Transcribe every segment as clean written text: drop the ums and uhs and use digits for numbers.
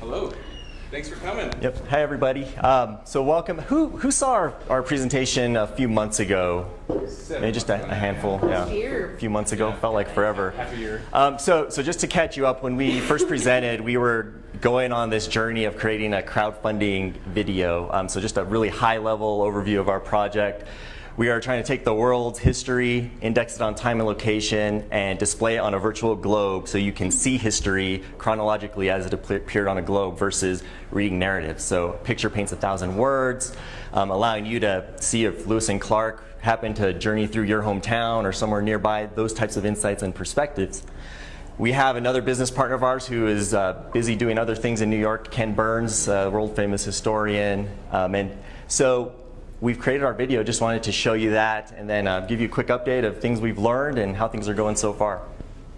Hello. Thanks for coming. Yep. Hi, everybody. So welcome. Who saw our presentation a few months ago? Maybe just a handful. Yeah. A few months ago. Felt like forever. Half a year. So just to catch you up, when we first presented, we were going on this journey of creating a crowdfunding video. So just a really high-level overview of our project. We are trying to take the world's history, index it on time and location, and display it on a virtual globe so you can see history chronologically as it appeared on a globe versus reading narratives. So a picture paints 1,000 words, allowing you to see if Lewis and Clark happened to journey through your hometown or somewhere nearby, those types of insights and perspectives. We have another business partner of ours who is busy doing other things in New York, Ken Burns, world-famous historian. And so we've created our video, just wanted to show you that and then give you a quick update of things we've learned and how things are going so far.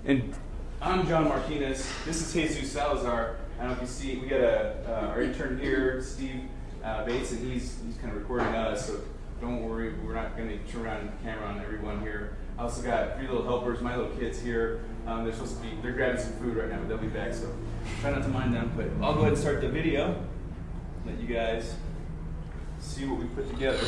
And I'm Jon Martinez. This is Jesus Salazar. I don't know if you see, we got our intern here, Steve Bates, and he's kind of recording us, so don't worry, we're not going to turn around the camera on everyone here. I also got 3 little helpers, my little kids here. They're grabbing some food right now, but they'll be back, so try not to mind them. But I'll go ahead and start the video, let you guys see what we put together.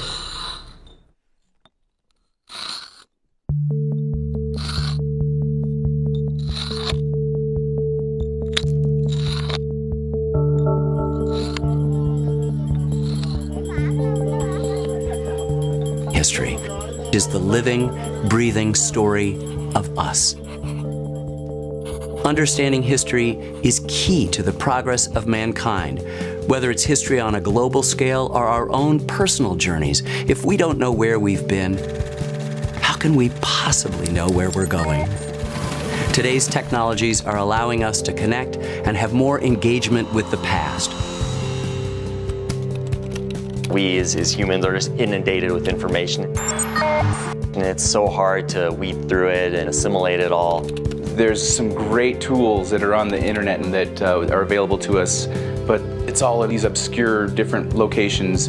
History is the living, breathing story of us. Understanding history is key to the progress of mankind, whether it's history on a global scale or our own personal journeys. If we don't know where we've been, how can we possibly know where we're going? Today's technologies are allowing us to connect and have more engagement with the past. We as humans are just inundated with information. And it's so hard to weed through it and assimilate it all. There's some great tools that are on the internet and that are available to us, but it's all of these obscure different locations.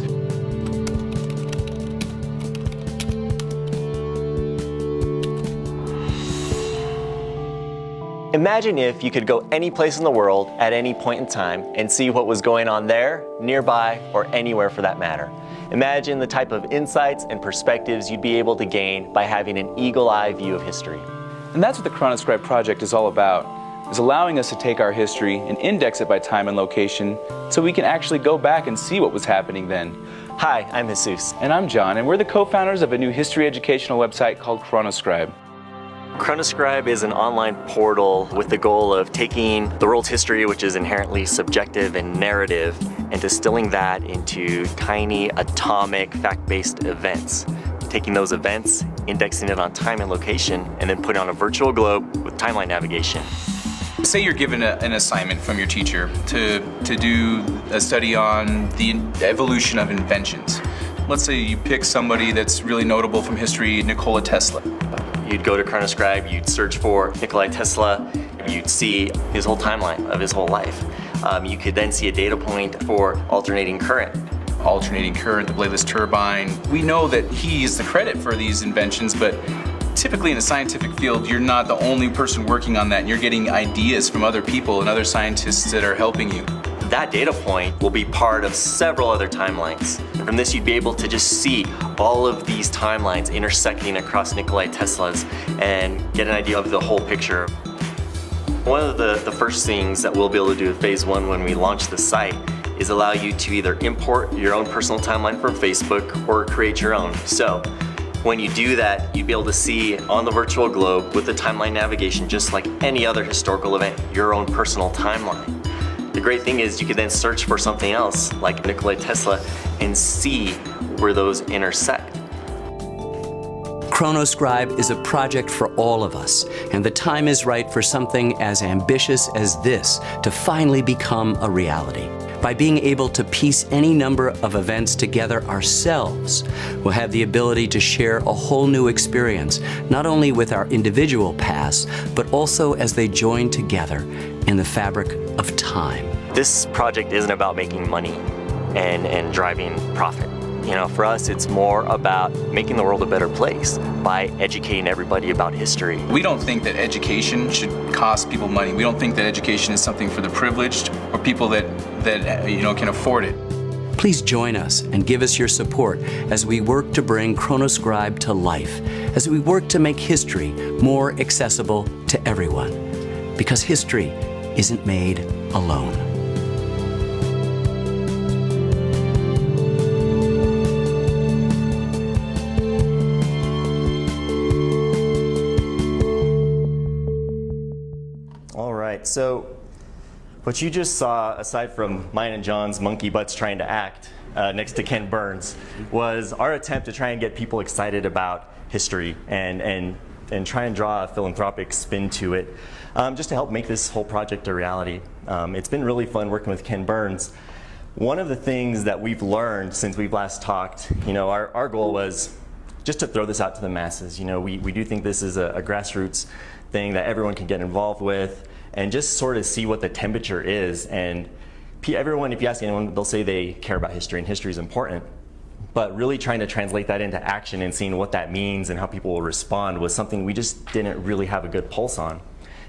Imagine if you could go any place in the world at any point in time and see what was going on there, nearby, or anywhere for that matter. Imagine the type of insights and perspectives you'd be able to gain by having an eagle-eye view of history. And that's what the ChronoScribe project is all about, is allowing us to take our history and index it by time and location so we can actually go back and see what was happening then. Hi, I'm Jesus. And I'm John, and we're the co-founders of a new history educational website called ChronoScribe. ChronoScribe is an online portal with the goal of taking the world's history, which is inherently subjective and narrative, and distilling that into tiny, atomic, fact-based events. Taking those events, indexing it on time and location, and then putting it on a virtual globe with timeline navigation. Say you're given an assignment from your teacher to do a study on the evolution of inventions. Let's say you pick somebody that's really notable from history, Nikola Tesla. You'd go to ChronoScribe, you'd search for Nikola Tesla, you'd see his whole timeline of his whole life. You could then see a data point for alternating current. Alternating current, the bladeless turbine. We know that he is the credit for these inventions, but typically in a scientific field, you're not the only person working on that, and you're getting ideas from other people and other scientists that are helping you. That data point will be part of several other timelines. And from this, you'd be able to just see all of these timelines intersecting across Nikola Tesla's and get an idea of the whole picture. One of the first things that we'll be able to do in phase 1 when we launch the site is allow you to either import your own personal timeline from Facebook or create your own. So when you do that, you'd be able to see on the virtual globe with the timeline navigation, just like any other historical event, your own personal timeline. The great thing is you could then search for something else like Nikola Tesla and see where those intersect. ChronoScribe is a project for all of us, and the time is right for something as ambitious as this to finally become a reality. By being able to piece any number of events together ourselves, we'll have the ability to share a whole new experience, not only with our individual pasts, but also as they join together in the fabric of time. This project isn't about making money and driving profit. for us, it's more about making the world a better place by educating everybody about history. We don't think that education should cost people money. We don't think that education is something for the privileged or people that can afford it. Please join us and give us your support as we work to bring ChronoScribe to life, as we work to make history more accessible to everyone. Because history isn't made alone. All right, so what you just saw, aside from mine and John's monkey butts trying to act next to Ken Burns, was our attempt to try and get people excited about history and try and draw a philanthropic spin to it, just to help make this whole project a reality. It's been really fun working with Ken Burns. One of the things that we've learned since we've last talked, our goal was just to throw this out to the masses. We do think this is a grassroots thing that everyone can get involved with, and just sort of see what the temperature is. And everyone, if you ask anyone, they'll say they care about history, and history is important. But really trying to translate that into action and seeing what that means and how people will respond was something we just didn't really have a good pulse on.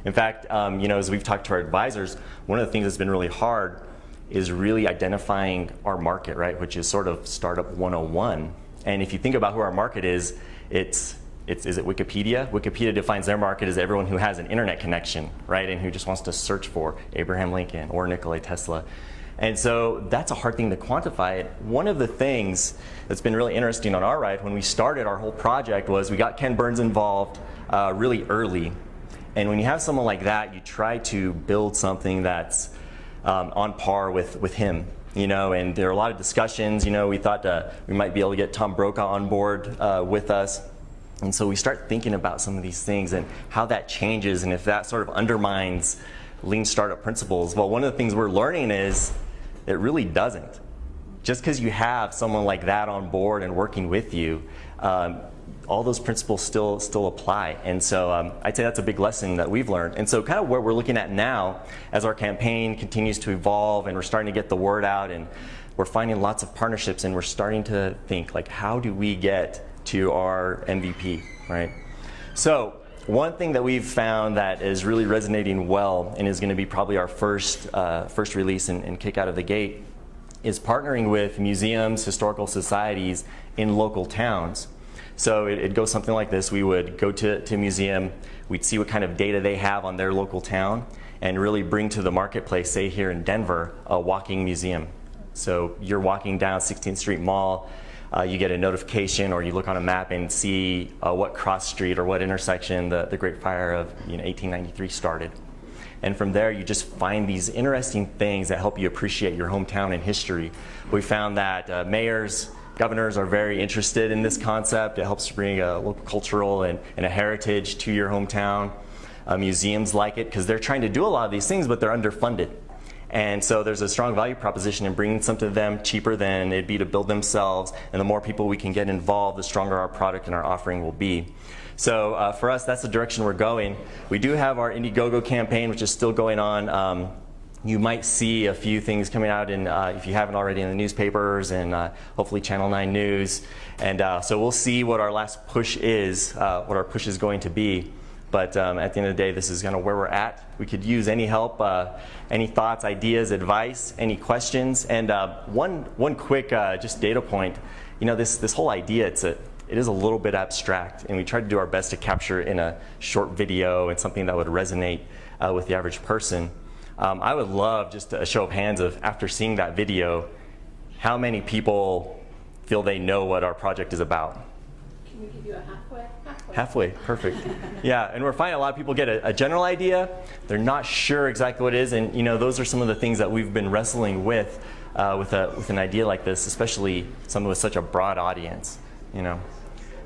In fact, as we've talked to our advisors, one of the things that's been really hard is really identifying our market, right, which is sort of Startup 101. And if you think about who our market is it Wikipedia? Wikipedia defines their market as everyone who has an internet connection, right, and who just wants to search for Abraham Lincoln or Nikola Tesla. And so that's a hard thing to quantify. One of the things that's been really interesting on our ride when we started our whole project was we got Ken Burns involved really early. And when you have someone like that, you try to build something that's on par with him. And there are a lot of discussions. We thought we might be able to get Tom Brokaw on board with us. And so we start thinking about some of these things and how that changes and if that sort of undermines lean startup principles. Well, one of the things we're learning is it really doesn't. Just because you have someone like that on board and working with you, all those principles still apply. And so I'd say that's a big lesson that we've learned. And so kind of what we're looking at now as our campaign continues to evolve and we're starting to get the word out and we're finding lots of partnerships and we're starting to think, like, how do we get to our MVP, right? So one thing that we've found that is really resonating well and is going to be probably our first release and kick out of the gate is partnering with museums, historical societies in local towns. So it goes something like this. We would go to a museum, we'd see what kind of data they have on their local town and really bring to the marketplace, say here in Denver, a walking museum. So you're walking down 16th Street Mall, you get a notification or you look on a map and see what cross street or what intersection the Great Fire of 1893 started. And from there you just find these interesting things that help you appreciate your hometown and history. We found that mayors, governors are very interested in this concept. It helps bring a local cultural and a heritage to your hometown. Museums like it because they're trying to do a lot of these things but they're underfunded. And so there's a strong value proposition in bringing something to them cheaper than it'd be to build themselves. And the more people we can get involved, the stronger our product and our offering will be. So for us, that's the direction we're going. We do have our Indiegogo campaign, which is still going on. You might see a few things coming out if you haven't already in the newspapers and hopefully Channel 9 News. And so we'll see what our last push is, what our push is going to be. But at the end of the day, this is kind of where we're at. We could use any help, any thoughts, ideas, advice, any questions. And one quick just data point. This whole idea, it is a little bit abstract, and we try to do our best to capture it in a short video and something that would resonate with the average person. I would love just a show of hands of, after seeing that video, how many people feel they know what our project is about. Can we give you a halfway? Halfway, perfect. Yeah, and we're finding a lot of people get a general idea. They're not sure exactly what it is, and those are some of the things that we've been wrestling with an idea like this, especially something with such a broad audience.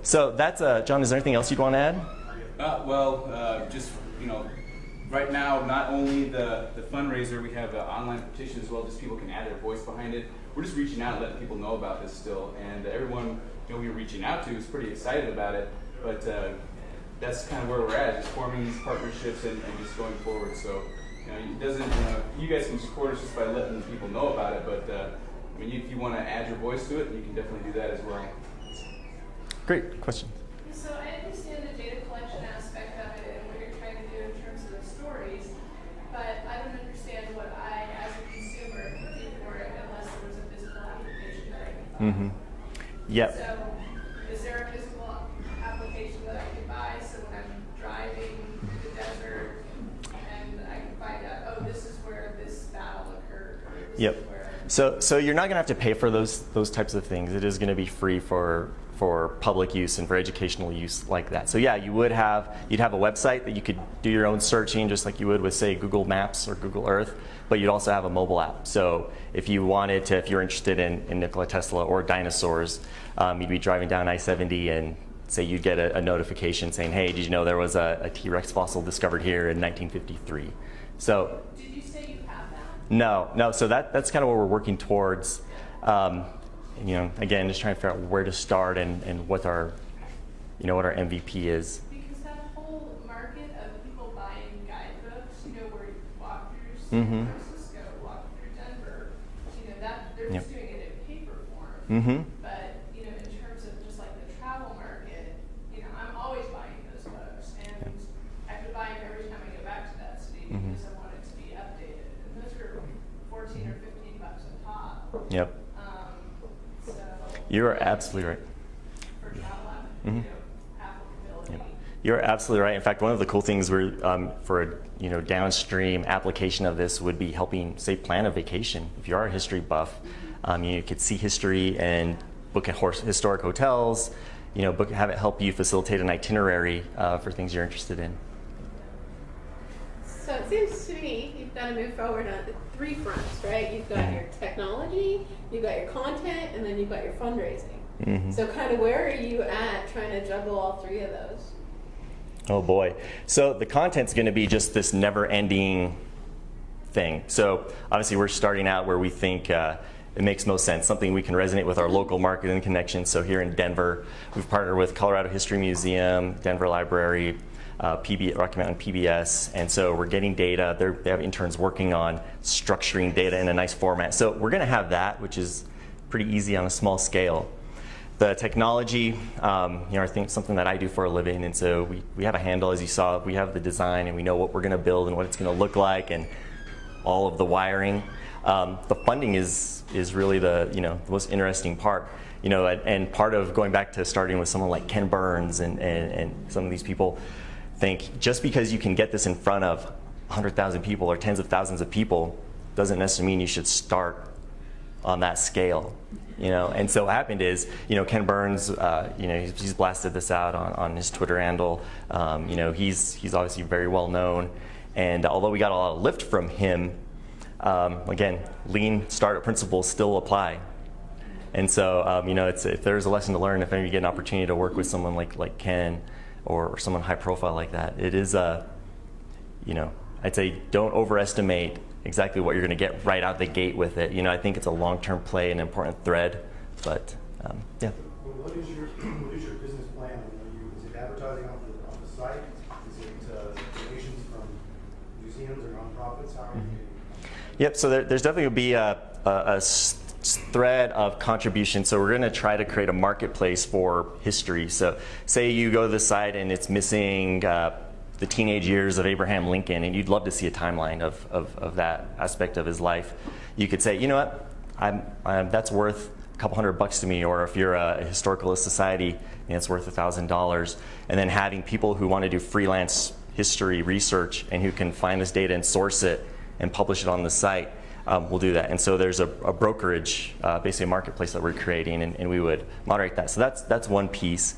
So that's John. Is there anything else you'd want to add? Just right now, not only the fundraiser, we have an online petition as well. Just people can add their voice behind it. We're just reaching out, letting people know about this still, and everyone we were reaching out to is pretty excited about it. But that's kind of where we're at, just forming these partnerships and just going forward. So it doesn't. You guys can support us just by letting people know about it, but I mean, if you want to add your voice to it, you can definitely do that as well. Great question. So I understand the data collection aspect of it and what you're trying to do in terms of the stories, but I don't understand what I, as a consumer, could do for it unless there was a physical application that I could buy. Mm-hmm. Yep. So is there a physical application that I could buy so when I'm driving through the desert and I can find out, oh, this is where this battle occurred, or this Yep. is where... So you're not going to have to pay for those types of things. It is going to be free for public use and for educational use like that. So yeah, you'd have a website that you could do your own searching just like you would with, say, Google Maps or Google Earth, but you'd also have a mobile app. So if you wanted to, if you're interested in Nikola Tesla or dinosaurs, you'd be driving down I-70 and say you'd get a notification saying, hey, did you know there was a T-Rex fossil discovered here in 1953? So Did you say you have that? no. So that's kind of what we're working towards. Again, just trying to figure out where to start and what our MVP is. Because that whole market of people buying guidebooks, where you walk through Mm-hmm. San Francisco, walk through Denver, that they're Yep. just doing it in paper form. Mm-hmm. But, in terms of just like the travel market, I'm always buying those books. And I have to buy them every time I go back to that city Mm-hmm. because I want it to be updated. And those are 14 or 15 bucks a pop. Yep. So You are absolutely right. for travel, Mm-hmm. applicability. You're absolutely right. In fact, one of the cool things for a downstream application of this would be helping, say, plan a vacation. If you are a history buff, you could see history and book historic hotels. Have it help you facilitate an itinerary for things you're interested in. So it seems to me you've got to move forward on 3 fronts, right? You've got your technology, you've got your content, and then you've got your fundraising. Mm-hmm. So kind of where are you at trying to juggle all 3 of those? Oh boy. So the content's going to be just this never-ending thing. So obviously we're starting out where we think it makes most sense, something we can resonate with our local market and connections. So here in Denver, we've partnered with Colorado History Museum, Denver Library, Rocky Mountain PBS, and so we're getting data. They have interns working on structuring data in a nice format. So we're going to have that, which is pretty easy on a small scale. The technology, I think something that I do for a living, and so we have a handle, as you saw. We have the design, and we know what we're going to build and what it's going to look like, and all of the wiring. The funding is really the most interesting part. And part of going back to starting with someone like Ken Burns and some of these people think just because you can get this in front of 100,000 people or tens of thousands of people doesn't necessarily mean you should start on that scale. And so what happened is, Ken Burns, he's blasted this out on his Twitter handle. He's obviously very well known, and although we got a lot of lift from him, again, lean startup principles still apply. And so, if there's a lesson to learn, if you get an opportunity to work with someone like Ken or someone high profile like that, it is I'd say don't overestimate exactly what you're going to get right out the gate with it. I think it's a long-term play, an important thread, but yeah. What is your business plan? Is it advertising on the site? Is it donations from museums or nonprofits? How are you getting? Yep. So there's definitely going to be a thread of contribution. So we're going to try to create a marketplace for history. So say you go to the site and it's missing the teenage years of Abraham Lincoln, and you'd love to see a timeline of that aspect of his life. You could say, you know what, that's worth a couple $100 to me, or if you're a historicalist society, it's worth $1,000. And then having people who want to do freelance history research and who can find this data and source it and publish it on the site, we'll do that. And so there's a brokerage, basically a marketplace that we're creating, and we would moderate that. So that's one piece.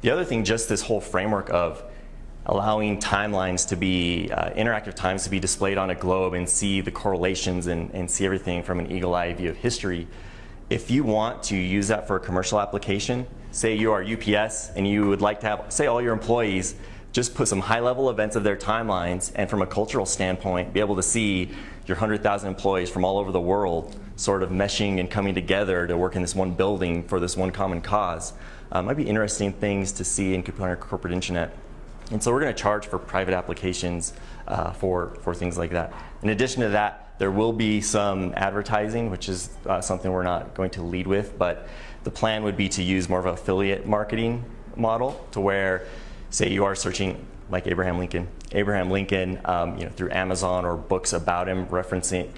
The other thing, just this whole framework of allowing timelines to be, interactive times to be displayed on a globe and see the correlations and see everything from an eagle-eye view of history. If you want to use that for a commercial application, say you are UPS and you would like to have, say, all your employees just put some high-level events of their timelines, and from a cultural standpoint, be able to see your 100,000 employees from all over the world sort of meshing and coming together to work in this one building for this one common cause. Might be interesting things to see and could put on our corporate intranet. And so we're going to charge for private applications for things like that. In addition to that, There will be some advertising, which is something we're not going to lead with, but the plan would be to use more of an affiliate marketing model to where, say you are searching like Abraham Lincoln, through Amazon or books about him, referencing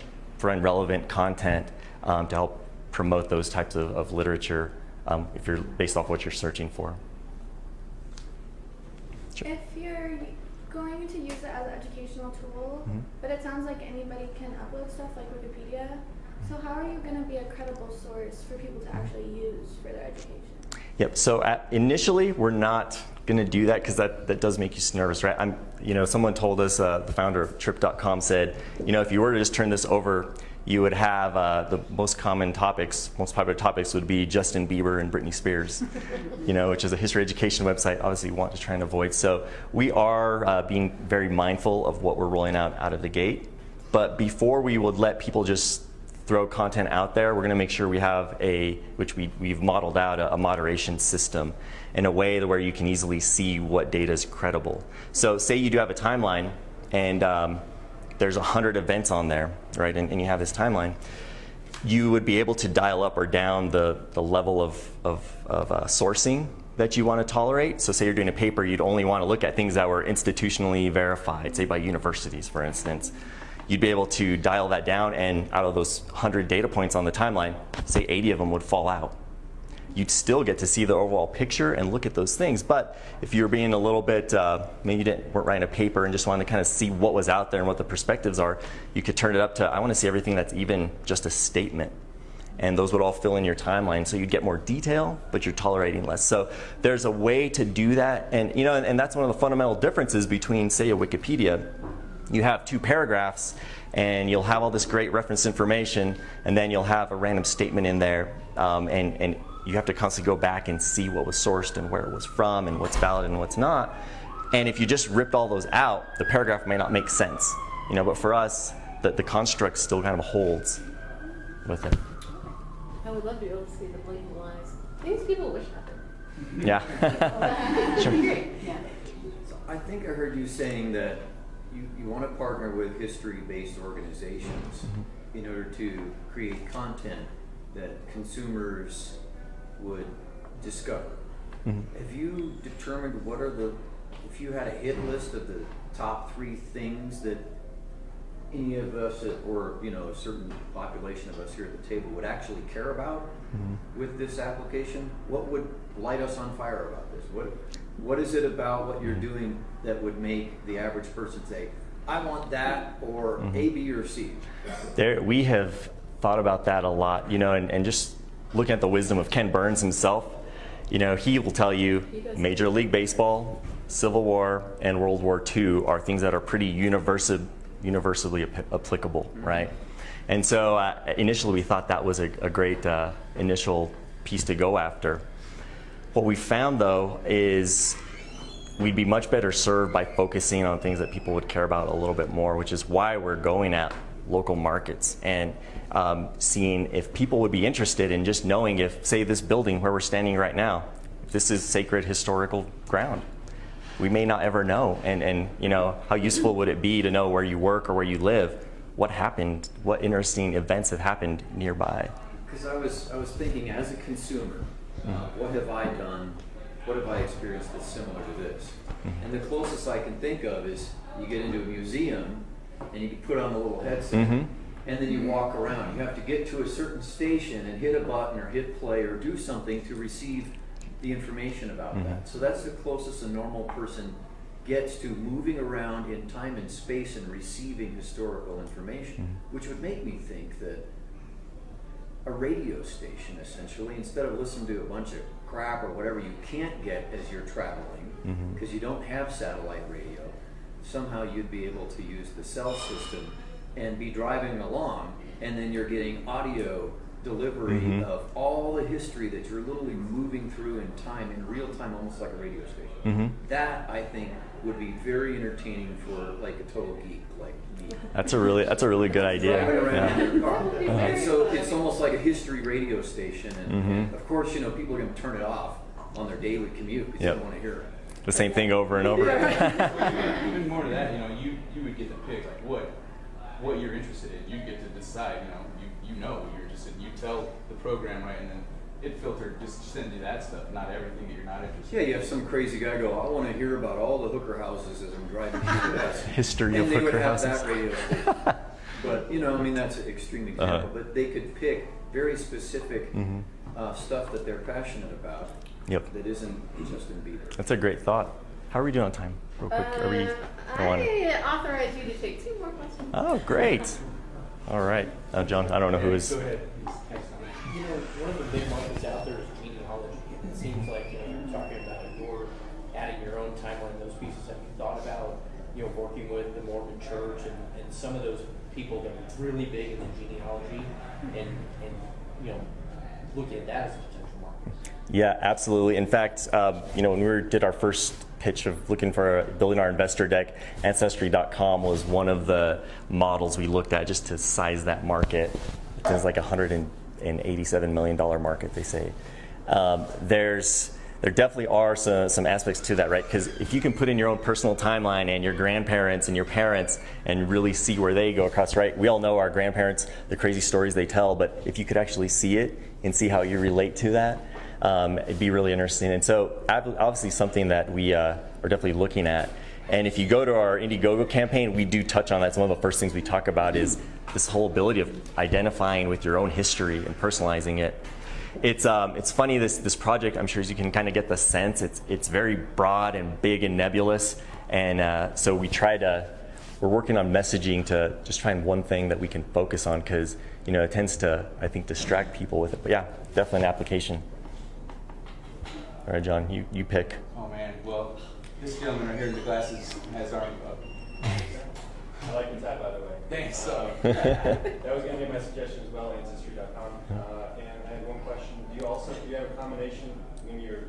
relevant content to help promote those types of literature if you're based off what you're searching for. Sure. If you're going to use it as an educational tool, but it sounds like anybody can upload stuff like Wikipedia, so how are you going to be a credible source for people to actually use for their education? Yep. So initially, we're not going to do that because that does make you nervous, right? Someone told us, the founder of Trip.com said, if you were to just turn this over, you would have the most popular topics would be Justin Bieber and Britney Spears, which is a history education website. Obviously, we want to try and avoid. So we are being very mindful of what we're rolling out of the gate. But before we would let people just throw content out there, we're going to make sure we have which we've modeled out a moderation system in a way where you can easily see what data is credible. So say you do have a timeline and there's 100 events on there, right, and you have this timeline, you would be able to dial up or down the level of sourcing that you want to tolerate. So say you're doing a paper, you'd only want to look at things that were institutionally verified, say by universities, for instance. You'd be able to dial that down, and out of those 100 data points on the timeline, say 80 of them would fall out. You'd still get to see the overall picture and look at those things. But if you're being a little bit, maybe you weren't writing a paper and just wanted to kind of see what was out there and what the perspectives are, you could turn it up to, I want to see everything that's even just a statement. And those would all fill in your timeline. So you'd get more detail, but you're tolerating less. So there's a way to do that. And, and that's one of the fundamental differences between, say, a Wikipedia. You have 2 paragraphs, and you'll have all this great reference information, and then you'll have a random statement in there, and you have to constantly go back and see what was sourced and where it was from and what's valid and what's not. And if you just ripped all those out, the paragraph may not make sense. But for us, the construct still kind of holds with it. I would love to be able to see the blinking lines. Things people wish happened. Yeah. Sure. Great. Yeah. So I think I heard you saying that you want to partner with history-based organizations in order to create content that consumers would discover. Have you determined if you had a hit list of the top 3 things that any of us, or a certain population of us here at the table, would actually care about with this application? What would light us on fire about this? What is it about what you're doing that would make the average person say, I want that, or A, B, or C? We have thought about that a lot, and just looking at the wisdom of Ken Burns himself, he will tell you Major League Baseball, Civil War, and World War II are things that are pretty universally applicable, right? And so initially we thought that was a great initial piece to go after. What we found, though, is we'd be much better served by focusing on things that people would care about a little bit more, which is why we're going at local markets and seeing if people would be interested in just knowing if, say, this building where we're standing right now, if this is sacred historical ground. We may not ever know, and how useful would it be to know where you work or where you live, what happened, what interesting events have happened nearby. Because I was thinking, as a consumer, what have I done? What have I experienced that's similar to this? And the closest I can think of is you get into a museum and you can put on a little headset, and then you walk around. You have to get to a certain station and hit a button or hit play or do something to receive the information about that. So that's the closest a normal person gets to moving around in time and space and receiving historical information, which would make me think that a radio station, essentially, instead of listening to a bunch of crap or whatever you can't get as you're traveling, because you don't have satellite radio, somehow you'd be able to use the cell system and be driving along, and then you're getting audio delivery of all the history that you're literally moving through in time, in real time, almost like a radio station. That, I think, would be very entertaining for like a total geek like me. That's a really good idea. Driving around in your car. Uh-huh. And so it's almost like a history radio station, and of course, people are going to turn it off on their daily commute because they don't want to hear it. The same thing over and over. Even more to that, you would get to pick like what what you're interested in. You get to decide. You know what you're interested in. You tell the program, right, and then it filtered just send you that stuff, not everything that you're not interested in. Yeah, you have some crazy guy go, I want to hear about all the hooker houses as I'm driving through the West. History and of they would hooker have houses. that radio station. But, you know, I mean, that's an extreme example. But they could pick very specific stuff that they're passionate about. Yep. That isn't Justin Bieber. That's a great thought. How are we doing on time? Real quick. Are we on? I authorize you to take 2 more questions. Oh, great. All right. John, I don't know who is. Go ahead. You know, one of the big markets out there is genealogy. It seems like, you know, you're talking about you're adding your own timeline, those pieces. Have you thought about, you know, working with the Mormon Church and some of those people that are really big in the genealogy and you know, looking at that as a potential market? Yeah, absolutely. In fact, you know, when we did our first pitch of looking for building our investor deck, Ancestry.com was one of the models we looked at just to size that market. It's like $187 million market, they say. There definitely are some aspects to that, right? Because if you can put in your own personal timeline and your grandparents and your parents and really see where they go across, right? We all know our grandparents, the crazy stories they tell, but if you could actually see it and see how you relate to that, it'd be really interesting. And so obviously something that we are definitely looking at. And if you go to our Indiegogo campaign, we do touch on that. It's one of the first things we talk about is this whole ability of identifying with your own history and personalizing it. It's funny, this project, I'm sure as you can kind of get the sense, it's very broad and big and nebulous. And so we're working on messaging to just find one thing that we can focus on because, you know, it tends to, I think, distract people with it. But yeah, definitely an application. All right, John, you pick. Oh man, well, this gentleman right here in the glasses has arm up. I like the tie, by the way. Thanks. That was going to be my suggestion as well, Ancestry.com. And I had one question. Do you have a combination when you're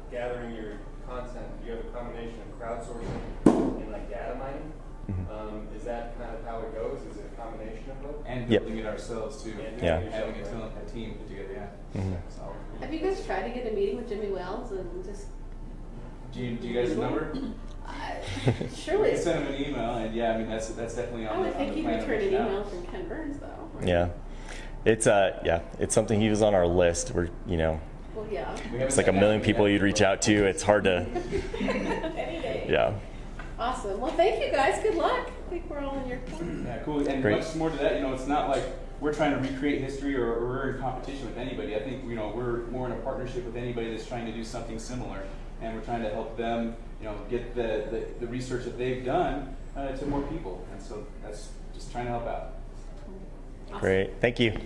gathering your content? Do you have a combination of crowdsourcing and like data mining? Is that kind of how it goes? Is it a combination of both? And building it ourselves too. Yeah. Having a team put together. Yeah. So, Have you guys tried to get a meeting with Jimmy Wales and just? do you guys remember? Surely. You can send him an email, and yeah, I mean that's definitely on I would the think on the he'd plan of return an reaching out. email from Ken Burns, though. Yeah. It's something he was on our list. We're, you know, Well, yeah. it's like a million people you'd reach out to. It's hard to, Any day. yeah. Awesome. Well, thank you guys. Good luck. I think we're all in your corner. Yeah, cool. And Great. much more to that, you know, it's not like we're trying to recreate history or we're in competition with anybody. I think, you know, we're more in a partnership with anybody that's trying to do something similar, and we're trying to help them, you know, get the research that they've done to more people. And so that's just trying to help out. Awesome. Great. Thank you.